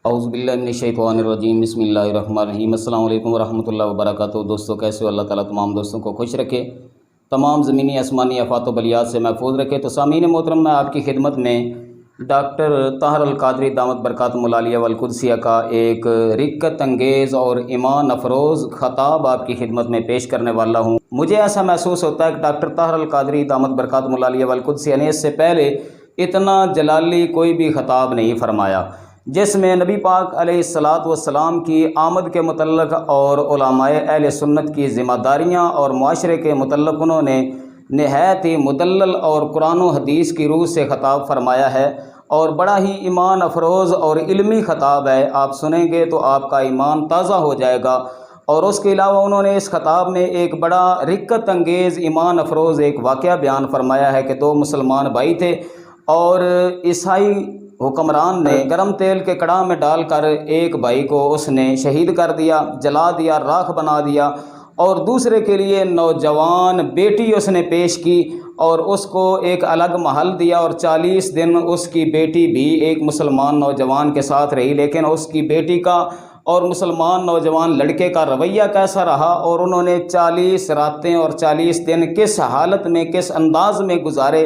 اعوذ باللہ من الشیطان الرجیم، بسم اللہ الرحمن الرحیم۔ السلام علیکم ورحمۃ اللہ وبرکاتہ۔ دوستو کیسے ہو؟ اللہ تعالیٰ تمام دوستوں کو خوش رکھے، تمام زمینی آسمانی آفات و بلیات سے محفوظ رکھے۔ تو سامعین محترم، میں آپ کی خدمت میں ڈاکٹر طاہر القادری دامت برکاتہم العالیہ والقدسیہ کا ایک رقت انگیز اور ایمان افروز خطاب آپ کی خدمت میں پیش کرنے والا ہوں۔ مجھے ایسا محسوس ہوتا ہے کہ ڈاکٹر طاہر القادری دامت برکاتہم العالیہ والقدسیہ نے اس سے پہلے اتنا جلالی کوئی بھی خطاب نہیں فرمایا، جس میں نبی پاک علیہ الصلاۃ والسلام کی آمد کے متعلق اور علماء اہل سنت کی ذمہ داریاں اور معاشرے کے متعلق انہوں نے نہایت ہی مدلل اور قرآن و حدیث کی روح سے خطاب فرمایا ہے، اور بڑا ہی ایمان افروز اور علمی خطاب ہے۔ آپ سنیں گے تو آپ کا ایمان تازہ ہو جائے گا۔ اور اس کے علاوہ انہوں نے اس خطاب میں ایک بڑا رقت انگیز ایمان افروز ایک واقعہ بیان فرمایا ہے کہ دو مسلمان بھائی تھے، اور عیسائی حکمران نے گرم تیل کے کڑاہ میں ڈال کر ایک بھائی کو اس نے شہید کر دیا، جلا دیا، راکھ بنا دیا، اور دوسرے کے لیے نوجوان بیٹی اس نے پیش کی اور اس کو ایک الگ محل دیا، اور 40 دن اس کی بیٹی بھی ایک مسلمان نوجوان کے ساتھ رہی۔ لیکن اس کی بیٹی کا اور مسلمان نوجوان لڑکے کا رویہ کیسا رہا، اور انہوں نے 40 راتیں اور 40 دن کس حالت میں، کس انداز میں گزارے،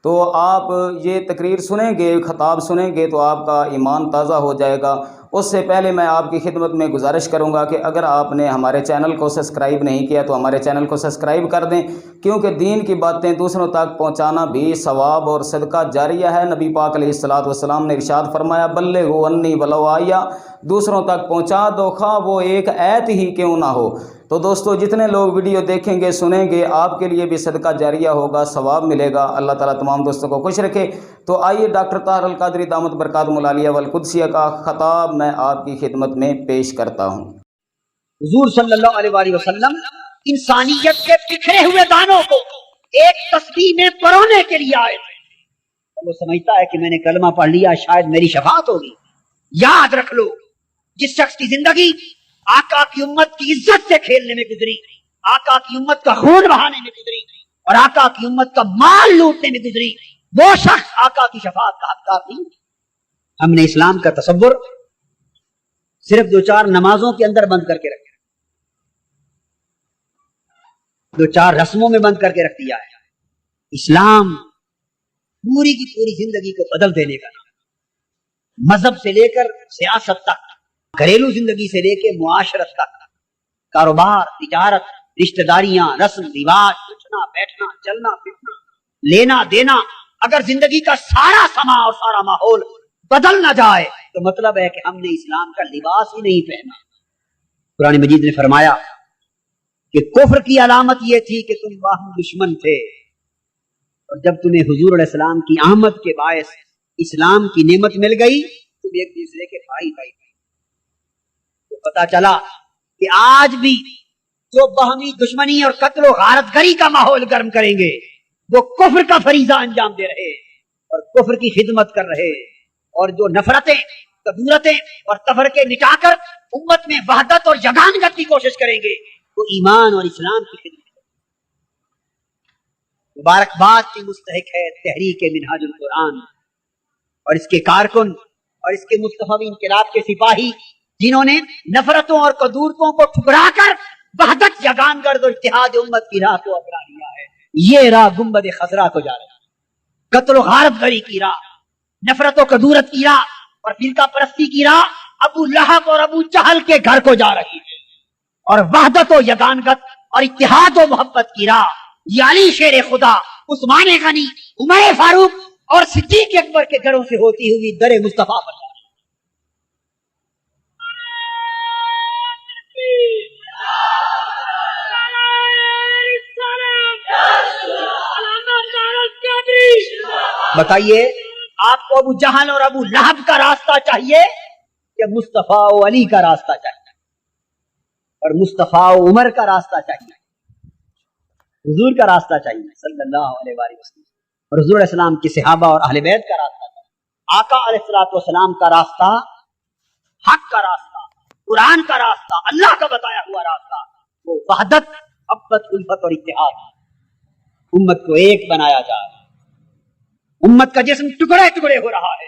تو آپ یہ تقریر سنیں گے، خطاب سنیں گے تو آپ کا ایمان تازہ ہو جائے گا۔ اس سے پہلے میں آپ کی خدمت میں گزارش کروں گا کہ اگر آپ نے ہمارے چینل کو سبسکرائب نہیں کیا تو ہمارے چینل کو سبسکرائب کر دیں، کیونکہ دین کی باتیں دوسروں تک پہنچانا بھی ثواب اور صدقہ جاریہ ہے۔ نبی پاک علیہ الصلاۃ والسلام نے ارشاد فرمایا، بلغوا عنی ولو آیہ، دوسروں تک پہنچا دو خواہ وہ ایک آیت ہی کیوں نہ ہو۔ تو دوستو، جتنے لوگ ویڈیو دیکھیں گے، سنیں گے، آپ کے لیے بھی صدقہ جاریہ ہوگا، ثواب ملے گا۔ اللہ تعالیٰ تمام دوستوں کو خوش رکھے۔ تو آئیے ڈاکٹر طاہر القادری دامت برکاتہم العالیہ والقدسیہ کا خطاب میں آپ کی خدمت میں پیش کرتا ہوں۔ حضور صلی اللہ علیہ وآلہ وسلم انسانیت کے بکھرے ہوئے دانوں کو ایک تسبیح میں پرونے کے لیے آئے تھے۔ وہ سمجھتا ہے کہ میں نے کلمہ پڑھ لیا، شاید میری شفاعت ہوگی۔ یاد رکھ لو، جس شخص کی زندگی آقا کی امت کی عزت سے کھیلنے میں گزری، آقا کی امت کا خون بہانے میں گزری، اور آقا کی امت کا مال لوٹنے میں گزری، وہ شخص آقا کی شفاعت کا حقدار نہیں۔ ہم نے اسلام کا تصور صرف 2-4 نمازوں کے اندر بند کر کے رکھا، 2-4 رسموں میں بند کر کے رکھ دیا ہے۔ اسلام پوری کی پوری زندگی کو بدل دینے کا نام، مذہب سے لے کر سیاست تک، گھریلو زندگی سے لے کے معاشرت تک، کاروبار، تجارت، رشتہ داریاں، رسم رواج، اٹھنا بیٹھنا، چلنا پھرنا، لینا دینا، اگر زندگی کا سارا سما اور سارا ماحول بدل نہ جائے تو مطلب ہے کہ ہم نے اسلام کا لباس ہی نہیں پہنا۔ قرآن مجید نے فرمایا کہ کفر کی علامت یہ تھی کہ تم باہم دشمن تھے، اور جب تمہیں حضور علیہ السلام کی آمد کے باعث اسلام کی نعمت مل گئی، تم ایک دوسرے کے بھائی بھائی، تو پتا چلا کہ آج بھی جو باہمی دشمنی اور قتل و غارت گری کا ماحول گرم کریں گے، وہ کفر کا فریضہ انجام دے رہے اور کفر کی خدمت کر رہے، اور جو نفرتیں، کدورتیں اور تفرقے مٹا کر امت میں وحدت اور یگانگت کی کوشش کریں گے، وہ ایمان اور اسلام کی خدمت۔ مبارکباد کی مستحق ہے تحریک منہاج القرآن اور اس کے کارکن اور اس کے مصطفی انقلاب کے سپاہی، جنہوں نے نفرتوں اور کدورتوں کو ٹھکرا کر وحدت، یگانگت اور اتحاد امت کی راہ کو اپنا لیا ہے۔ یہ راہ گنبد خضرا کو جا رہا ہے، قتل و غارت گری کی راہ، نفرت و کدورت کی راہ اور فرقہ پرستی کی راہ ابو لہب اور ابو جہل کے گھر کو جا رہی ہے، اور وحدت و یگانگت اور اتحاد و محبت کی راہ یہ علی شیر خدا، عثمان غنی، عمر فاروق اور صدیق اکبر کے گھروں سے ہوتی ہوئی در مصطفیٰ پر جا رہی ہے۔ بتائیے، آپ کو ابو جہل اور ابو لہب کا راستہ چاہیے کہ مصطفیٰ و علی کا راستہ چاہیے، اور مصطفیٰ و عمر کا راستہ چاہیے، حضور کا راستہ چاہیے صلی اللہ علیہ وآلہ وسلم، اور حضور علیہ السلام کے صحابہ اور اہل بیت کا راستہ چاہیے۔ آقا علیہ الصلوۃ والسلام کا راستہ، حق کا راستہ، قرآن کا راستہ، اللہ کا بتایا ہوا راستہ، وہ وحدت، محبت، الفت اور اتحاد، امت کو ایک بنایا جائے۔ امت کا جسم ٹکڑے ٹکڑے ہو رہا ہے،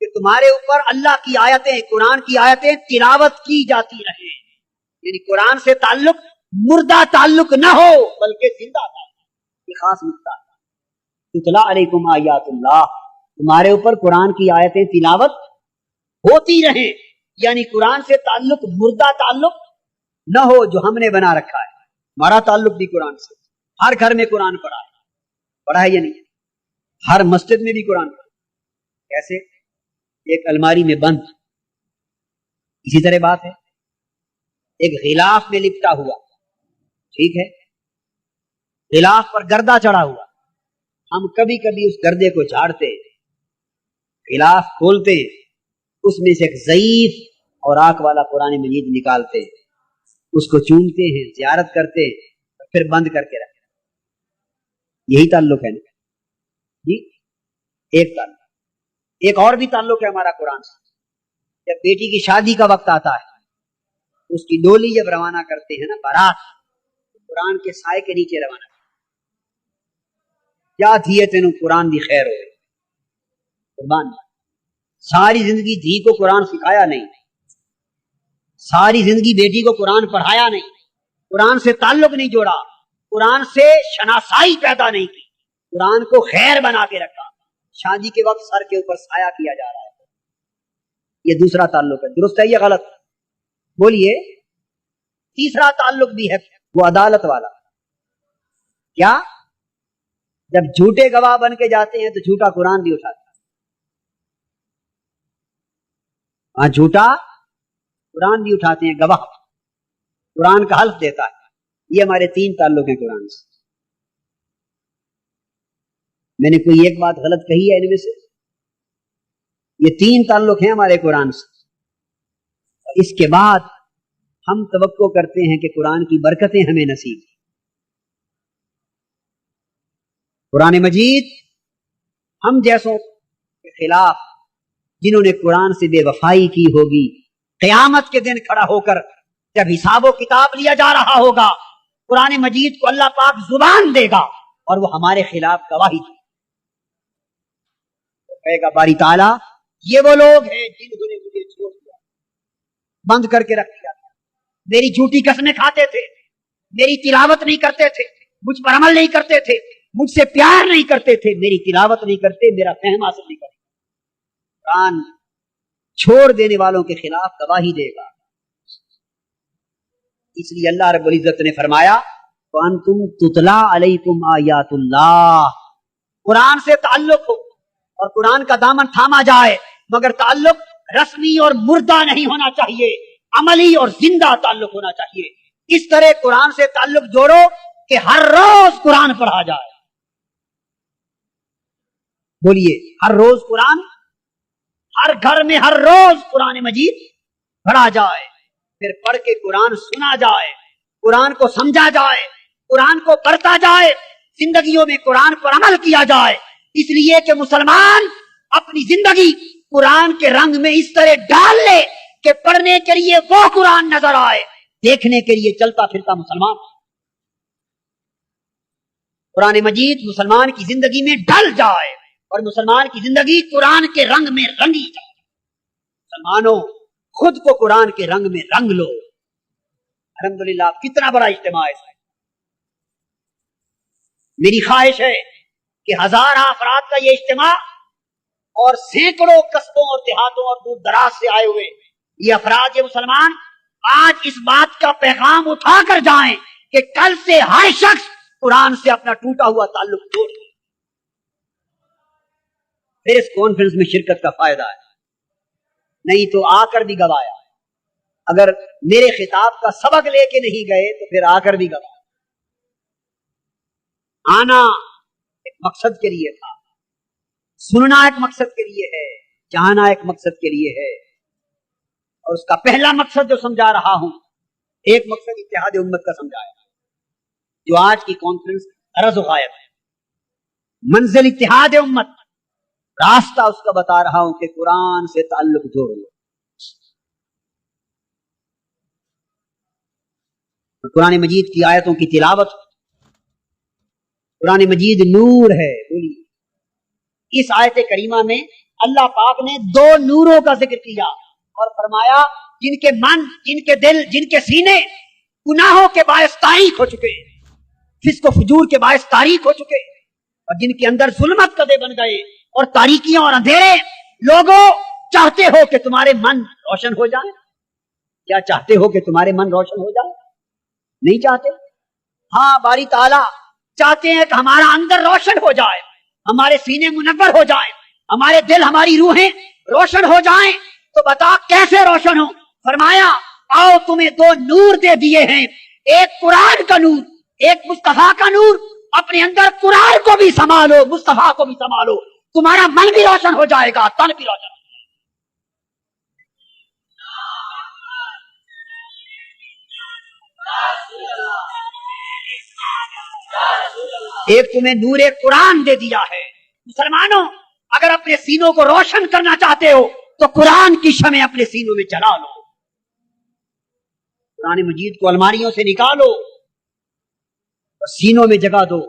کہ تمہارے اوپر اللہ کی آیتیں، قرآن کی آیتیں تلاوت کی جاتی رہیں، یعنی قرآن سے تعلق مردہ تعلق نہ ہو بلکہ زندہ تعلق۔ یہ خاص نقطہ ہے۔ تتلا علیکم آیات اللہ، تمہارے اوپر قرآن کی آیتیں تلاوت ہوتی رہیں، یعنی قرآن سے تعلق مردہ تعلق نہ ہو جو ہم نے بنا رکھا ہے۔ ہمارا تعلق بھی قرآن سے، ہر گھر میں قرآن پڑھا ہے یا نہیں؟ ہر مسجد میں بھی قرآن پڑھا۔ کیسے؟ ایک الماری میں بند، اسی طرح بات ہے ایک غلاف میں لپٹا ہوا، ٹھیک ہے، غلاف پر گردہ چڑھا ہوا، ہم کبھی کبھی اس گردے کو جھاڑتے، غلاف کھولتے، اس میں سے ایک ضعیف اور آنکھ والا قرآن مجید نکالتے، اس کو چومتے ہیں، زیارت کرتے، پھر بند کر کے رکھتے۔ یہی تعلق ہے نا جی؟ ایک تعلق۔ ایک اور بھی تعلق ہے ہمارا قرآن سے۔ جب بیٹی کی شادی کا وقت آتا ہے، اس کی ڈولی جب روانہ کرتے ہیں نا بارات، قرآن کے سائے کے نیچے روانہ کرتے، کیا تھی تینوں قرآن دی خیر ہوئے قربان۔ ساری زندگی دھی کو قرآن سکھایا نہیں، ساری زندگی بیٹی کو قرآن پڑھایا نہیں، قرآن سے تعلق نہیں جوڑا، قرآن سے شناسائی پیدا نہیں کی، قرآن کو خیر بنا کے رکھا، شادی کے وقت سر کے اوپر سایہ کیا جا رہا ہے۔ یہ دوسرا تعلق ہے، درست ہے یا غلط؟ بولیے۔ تیسرا تعلق بھی ہے وہ عدالت والا۔ کیا؟ جب جھوٹے گواہ بن کے جاتے ہیں تو جھوٹا قرآن بھی اٹھاتے ہیں، ہاں جھوٹا قرآن بھی اٹھاتے ہیں، گواہ قرآن کا حلف دیتا ہے۔ یہ ہمارے تین تعلق ہیں قرآن سے۔ میں نے کوئی ایک بات غلط کہی ہے ان میں سے؟ یہ تین تعلق ہیں ہمارے قرآن سے۔ اس کے بعد ہم توقع کرتے ہیں کہ قرآن کی برکتیں ہمیں نصیب۔ قرآن مجید ہم جیسوں کے خلاف جنہوں نے قرآن سے بے وفائی کی ہوگی، قیامت کے دن کھڑا ہو کر جب حساب و کتاب لیا جا رہا ہوگا، قرآن مجید کو اللہ پاک زبان دے گا اور وہ ہمارے خلاف گواہی دے گا۔ کہے گا باری تعالیٰ یہ وہ لوگ ہیں جنہوں نے مجھے چھوڑ دیا، بند کر کے رکھ دیا، میری جھوٹی قسمیں کھاتے تھے، میری تلاوت نہیں کرتے تھے، مجھ پر عمل نہیں کرتے تھے، مجھ سے پیار نہیں کرتے تھے، میری تلاوت نہیں کرتے، میرا فہم حاصل نہیں کرتے۔ قرآن چھوڑ دینے والوں کے خلاف گواہی دے گا۔ اس لیے اللہ رب العزت نے فرمایا وَأَنْتُمْ تُتْلَى عَلَيْكُمْ آیات اللہ، قرآن سے تعلق ہو اور قرآن کا دامن تھاما جائے، مگر تعلق رسمی اور مردہ نہیں ہونا چاہیے، عملی اور زندہ تعلق ہونا چاہیے۔ اس طرح قرآن سے تعلق جوڑو کہ ہر روز قرآن پڑھا جائے۔ بولیے، ہر روز قرآن، ہر گھر میں ہر روز قرآن مجید پڑھا جائے، پھر پڑھ کے قرآن سنا جائے، قرآن کو سمجھا جائے، قرآن کو پڑھتا جائے، زندگیوں میں قرآن پر عمل کیا جائے۔ اس لیے کہ مسلمان اپنی زندگی قرآن کے رنگ میں اس طرح ڈال لے کہ پڑھنے کے لیے وہ قرآن نظر آئے، دیکھنے کے لیے چلتا پھرتا مسلمان۔ قرآن مجید مسلمان کی زندگی میں ڈل جائے اور مسلمان کی زندگی قرآن کے رنگ میں رنگی جائے۔ مسلمانوں، خود کو قرآن کے رنگ میں رنگ لو۔ الحمدللہ کتنا بڑا اجتماع ہے۔ میری خواہش ہے کہ ہزارہ افراد کا یہ اجتماع اور سینکڑوں قصبوں اور دیہاتوں اور دور دراز سے آئے ہوئے یہ افراد، یہ مسلمان آج اس بات کا پیغام اٹھا کر جائیں کہ کل سے ہر شخص قرآن سے اپنا ٹوٹا ہوا تعلق توڑ دے۔ پھر اس کانفرنس میں شرکت کا فائدہ ہے، نہیں تو آ کر بھی گوایا۔ اگر میرے خطاب کا سبق لے کے نہیں گئے تو پھر آ کر بھی گوایا۔ آنا ایک مقصد کے لیے تھا، سننا ایک مقصد کے لیے ہے، جانا ایک مقصد کے لیے ہے، اور اس کا پہلا مقصد جو سمجھا رہا ہوں، ایک مقصد اتحاد امت کا سمجھایا جو آج کی کانفرنس غرض و غایت ہے۔ منزل اتحاد امت، راستہ اس کا بتا رہا ہوں کہ قرآن سے تعلق جوڑ لو۔ قرآن مجید کی آیتوں کی تلاوت، قرآن مجید نور ہے۔ بولیے، اس آیت کریمہ میں اللہ پاک نے دو نوروں کا ذکر کیا اور فرمایا جن کے من، جن کے دل، جن کے سینے گناہوں کے باعث تاریک ہو چکے، فسق و فجور کے باعث تاریک ہو چکے، اور جن کے اندر ظلمت کدے بن گئے اور تاریکیاں اور اندھیرے، لوگوں چاہتے ہو کہ تمہارے من روشن ہو جائیں؟ کیا چاہتے ہو کہ تمہارے من روشن ہو جائے؟ نہیں چاہتے؟ ہاں، باری تعالیٰ چاہتے ہیں کہ ہمارا اندر روشن ہو جائے، ہمارے سینے منور ہو جائیں، ہمارے دل، ہماری روحیں روشن ہو جائیں۔ تو بتا کیسے روشن ہو؟ فرمایا آؤ تمہیں دو نور دے دیے ہیں، ایک قرآن کا نور، ایک مصطفیٰ کا نور۔ اپنے اندر قرآن کو بھی سنبھالو، مصطفیٰ کو بھی سنبھالو، تمہارا من بھی روشن ہو جائے گا، تن بھی روشن ہو جائے گا۔ ایک تمہیں نور قرآن دے دیا ہے۔ مسلمانوں، اگر اپنے سینوں کو روشن کرنا چاہتے ہو تو قرآن کی شمع اپنے سینوں میں جلا لو، قرآن مجید کو الماریوں سے نکالو اور سینوں میں جگہ دو،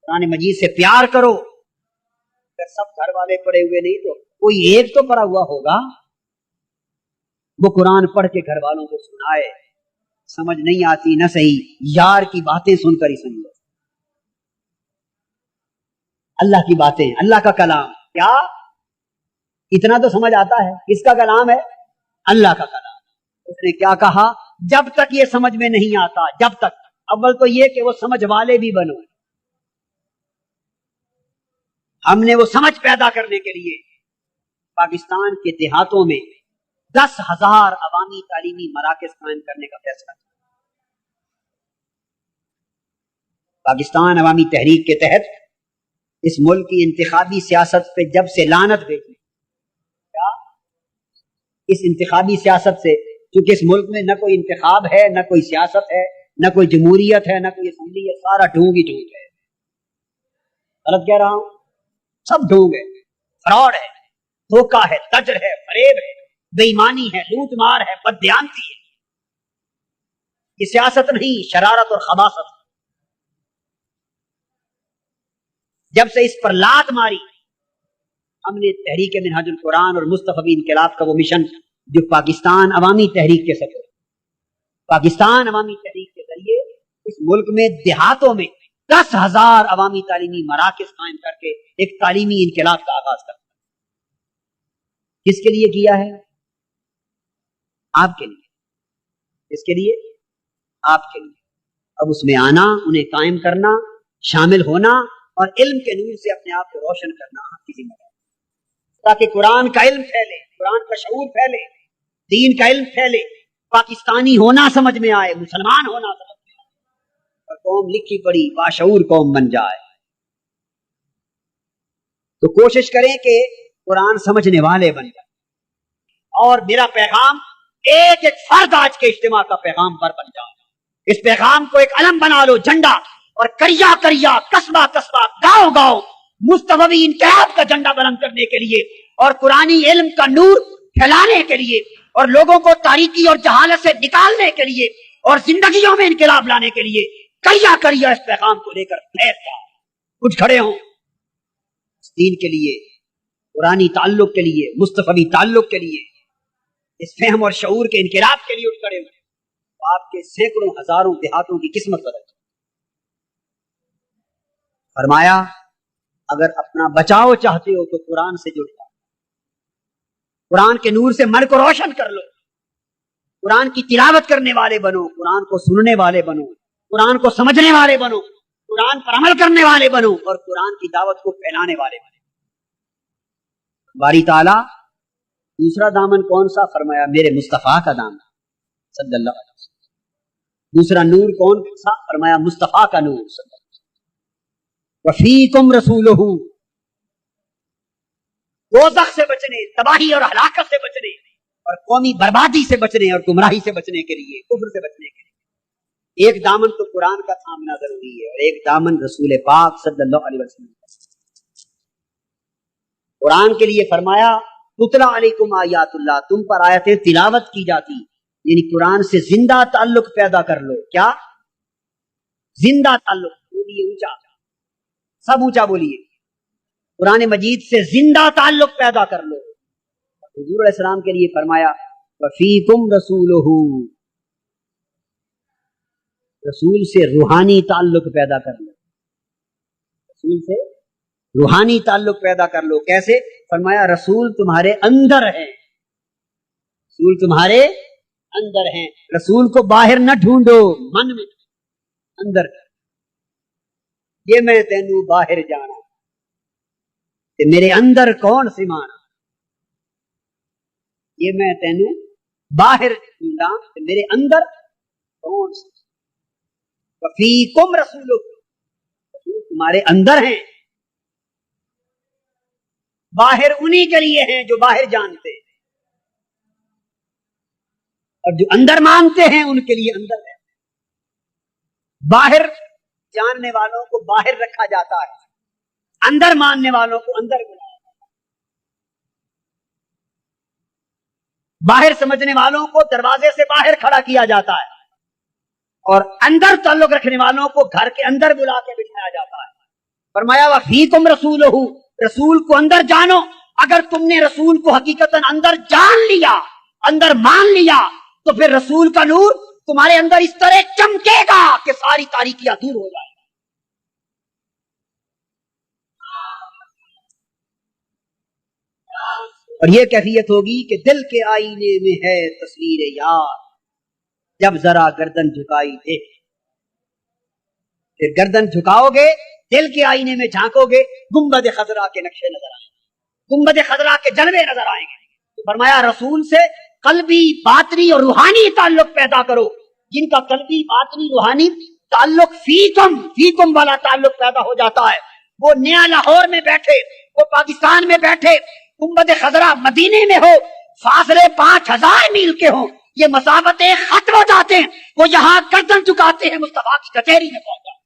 قرآن مجید سے پیار کرو۔ اگر سب گھر والے پڑے ہوئے نہیں تو کوئی ایک تو پڑا ہوا ہوگا، وہ قرآن پڑھ کے گھر والوں کو سنائے۔ سمجھ نہیں آتی نہ صحیح، یار کی باتیں سن کر ہی سن لو، اللہ کی باتیں، اللہ کا کلام۔ کیا اتنا تو سمجھ آتا ہے؟ کس کا کلام ہے؟ اللہ کا کلام۔ اس نے کیا کہا؟ جب تک یہ سمجھ میں نہیں آتا، جب تک، اول تو یہ کہ وہ سمجھ والے بھی بنو۔ ہم نے وہ سمجھ پیدا کرنے کے لیے پاکستان کے دیہاتوں میں 10,000 عوامی تعلیمی مراکز قائم کرنے کا فیصلہ کیا۔ پاکستان عوامی تحریک کے تحت اس ملک کی انتخابی سیاست پہ جب سے لعنت بھیجی، کیا اس انتخابی سیاست سے، کیونکہ اس ملک میں نہ کوئی انتخاب ہے، نہ کوئی سیاست ہے، نہ کوئی جمہوریت ہے، نہ کوئی اسمبلی ہے، سارا ڈھونگ ہی ڈھونگ ہے۔ غلط کہہ رہا ہوں؟ سب ڈھونگ ہے، فراڈ ہے، دھوکہ ہے، تجر ہے، فریب ہے، بے ایمانی ہے، لوٹ مار ہے، بددیانتی ہے۔ یہ سیاست نہیں، شرارت اور خباثت ہے۔ جب سے اس پر لات ماری، ہم نے تحریک منہاج القرآن اور مصطفی انقلاب کا وہ مشن جو پاکستان عوامی تحریک کے ساتھ، پاکستان عوامی تحریک کے ذریعے اس ملک میں دیہاتوں میں 10,000 عوامی تعلیمی مراکز قائم کر کے ایک تعلیمی انقلاب کا آغاز کرتا ہے۔ کس کے لیے کیا ہے؟ آپ کے لیے۔ اس کے لیے؟ آپ کے لیے۔ اب اس میں آنا، انہیں قائم کرنا، شامل ہونا اور علم کے نور سے اپنے آپ کو روشن کرنا کی ذمہ داری، تاکہ قرآن کا علم پھیلے، قرآن کا شعور پھیلے، دین کا علم پھیلے، پاکستانی ہونا سمجھ میں آئے، مسلمان ہونا سمجھ میں آئے، اور قوم لکھی پڑھی باشعور قوم بن جائے۔ تو کوشش کریں کہ قرآن سمجھنے والے بن جائیں، اور میرا پیغام ایک ایک فرد آج کے اجتماع کا پیغام پر بن جائے۔ اس پیغام کو ایک علم بنا لو، جھنڈا، اور کریا کریا، قصبہ قصبہ، گاؤں گاؤں مصطفی انقلاب کا جھنڈا بلند کرنے کے لیے اور قرآنی علم کا نور پھیلانے کے لیے اور لوگوں کو تاریکی اور جہالت سے نکالنے کے لیے اور زندگیوں میں انقلاب لانے کے لیے کریا کریا اس پیغام کو لے کر پھیل جاؤ، کچھ کھڑے ہوں اس دین کے لیے، قرآنی تعلق کے لیے، مصطفی تعلق کے لیے، اس فہم اور شعور کے انقلاب کے لیے اٹھ کھڑے ہوئے، تو آپ کے سینکڑوں ہزاروں دیہاتوں کی قسمت بدل جائے۔ فرمایا اگر اپنا بچاؤ چاہتے ہو تو قرآن سے جڑ جاؤ، قرآن کے نور سے من کو روشن کر لو، قرآن کی تلاوت کرنے والے بنو، قرآن کو سننے والے بنو، قرآن کو سمجھنے والے بنو، قرآن پر عمل کرنے والے بنو، اور قرآن کی دعوت کو پھیلانے والے بنو۔ باری تعالیٰ دوسرا دامن کون سا؟ فرمایا میرے مصطفیٰ کا دامن صلی اللہ علیہ وسلم۔ دوسرا نور کون سا؟ فرمایا مصطفیٰ کا نور صلی اللہ علیہ وسلم۔ وفیکم رسولہ، دوزخ سے بچنے، تباہی اور ہلاکت سے بچنے اور قومی بربادی سے بچنے اور گمراہی سے بچنے کے لیے، کفر سے بچنے کے لیے ایک دامن تو قرآن کا تھامنا ضروری ہے اور ایک دامن رسول پاک صلی اللہ علیہ وسلم کا۔ قرآن کے لیے فرمایا تتلا علیکم آیات اللہ، تم پر آیتیں تلاوت کی جاتی، یعنی قرآن سے زندہ تعلق پیدا کر لو۔ کیا؟ زندہ تعلق۔ بولیے اونچا، سب اونچا بولیے، قرآن مجید سے زندہ تعلق پیدا کر لو. حضور علیہ السلام کے لیے فرمایا وفیکم رسولہ، رسول سے روحانی تعلق پیدا کر لو. رسول سے روحانی تعلق پیدا کر لو. کیسے؟ فرمایا رسول تمہارے اندر ہے، رسول تمہارے اندر ہیں. رسول کو باہر نہ ڈھونڈو، من میں اندر. یہ میں تینوں باہر جانا کہ میرے اندر کون سمانا، یہ میں تینوں باہر ڈھونڈا کہ میرے اندر کون سمانا. وفیکم رسول، رسول تمہارے اندر ہیں. باہر انہی کے لیے ہیں جو باہر جانتے ہیں، اور جو اندر مانتے ہیں ان کے لیے اندر ہے. باہر جاننے والوں کو باہر رکھا جاتا ہے، اندر ماننے والوں کو اندر بلایا جاتا ہے. باہر سمجھنے والوں کو دروازے سے باہر کھڑا کیا جاتا ہے، اور اندر تعلق رکھنے والوں کو گھر کے اندر بلا کے بٹھایا جاتا ہے. فرمایا وفیکم رسولہ، رسول کو اندر جانو. اگر تم نے رسول کو حقیقتاً اندر جان لیا، اندر مان لیا، تو پھر رسول کا نور تمہارے اندر اس طرح چمکے گا کہ ساری تاریکیاں دور ہو جائیں. اور یہ کیفیت ہوگی کہ دل کے آئینے میں ہے تصویر یار، جب ذرا گردن جھکائی دے. پھر گردن جھکاؤ گے، دل کے آئینے میں جھانکو گے، گنبد خضرا کے نقشے نظر آئیں گے، گنبد خضرا کے جلوے نظر آئیں گے. تو فرمایا رسول سے قلبی، باطنی اور روحانی تعلق پیدا کرو. جن کا قلبی، باطنی، روحانی تعلق فیکم والا تعلق پیدا ہو جاتا ہے، وہ نیا لاہور میں بیٹھے، وہ پاکستان میں بیٹھے، گنبد خضرا مدینے میں ہو، فاصلے 5000 میل کے ہوں، یہ مسافتیں ختم ہو جاتے ہیں. وہ یہاں گردن چکاتے ہیں، مصطفیٰ کی کچہری میں پہنچ جاتے ہیں.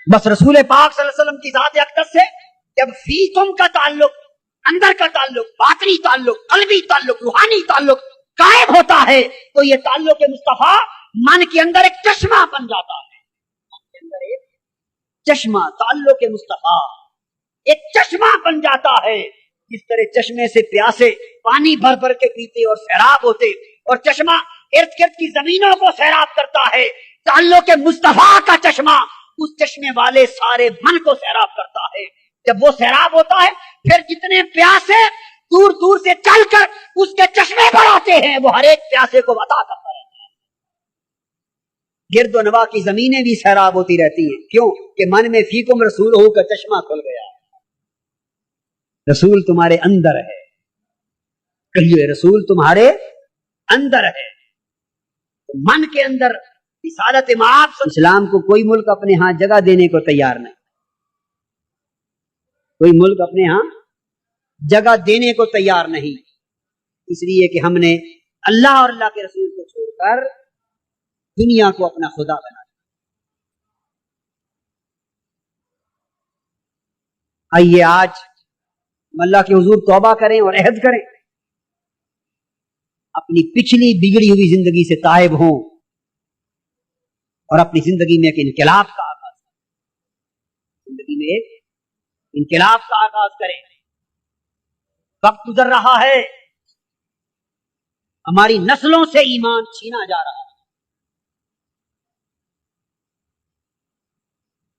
بس رسول پاک صلی اللہ علیہ وسلم کی ذات اقدس سے جب فیکم کا تعلق، اندر کا تعلق، باطنی تعلق، قلبی تعلق، روحانی تعلق قائم ہوتا ہے، تو یہ تعلق مصطفیٰ من کے اندر ایک چشمہ بن جاتا ہے. من کے اندر ایک چشمہ، تعلق مصطفیٰ ایک چشمہ بن جاتا ہے. جس طرح چشمے سے پیاسے پانی بھر بھر کے پیتے اور سیراب ہوتے، اور چشمہ ارد گرد کی زمینوں کو سیراب کرتا ہے، تعلق مصطفیٰ کا چشمہ اس چشمے والے سارے من کو سیراب کرتا ہے. جب وہ سیراب ہوتا ہے، پھر جتنے پیاسے دور دور سے چل کر اس کے چشمے پر آتے ہیں، وہ ہر ایک پیاسے کو عطا کرتا رہتا ہے. گرد و نواح کی زمینیں بھی سیراب ہوتی رہتی ہیں. کیوں؟ کہ من میں فیکم رسولہ کا چشمہ کھل گیا. رسول تمہارے اندر ہے. کہیے رسول تمہارے اندر ہے. من کے اندر رسالت مآب اسلام کو کوئی ملک اپنے ہاں جگہ دینے کو تیار نہیں. کوئی ملک اپنے ہاں جگہ دینے کو تیار نہیں، اس لیے کہ ہم نے اللہ اور اللہ کے رسول کو چھوڑ کر دنیا کو اپنا خدا بنا دیا. آئیے آج ہم اللہ کے حضور توبہ کریں اور عہد کریں، اپنی پچھلی بگڑی ہوئی زندگی سے تائب ہوں اور اپنی زندگی میں ایک انقلاب کا آغاز کریں. زندگی میں ایک انقلاب کا آغاز کریں. وقت گزر رہا ہے، ہماری نسلوں سے ایمان چھینا جا رہا ہے.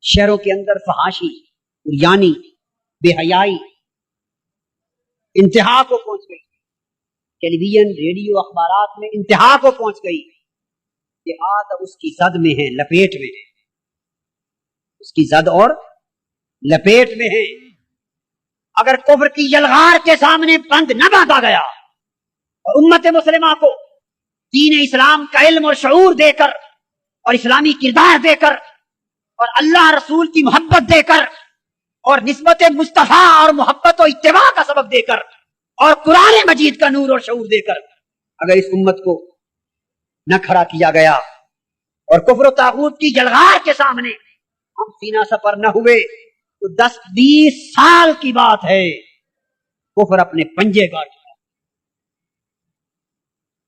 شہروں کے اندر فحاشی، یعنی بے حیائی انتہا کو پہنچ گئی. ٹیلی ویژن، ریڈیو، اخبارات میں انتہا کو پہنچ گئی. دیہات اب اس کی زد میں ہے، لپیٹ میں ہے. اس کی زد اور لپیٹ میں ہے. اگر کفر کی یلغار کے سامنے بند نہ باندھا گیا اور امت مسلمہ کو دین اسلام کا علم اور شعور دے کر اور اسلامی کردار دے کر اور اللہ رسول کی محبت دے کر اور نسبت مصطفیٰ اور محبت و اتباع کا سبب دے کر اور قرآن مجید کا نور اور شعور دے کر اگر اس امت کو نہ کھڑا کیا گیا اور کفر و طاغوت کی یلغار کے سامنے ہم سینہ سپر نہ ہوئے تو 10-20 سال کی بات ہے، کفر اپنے پنجے گاڑ چکا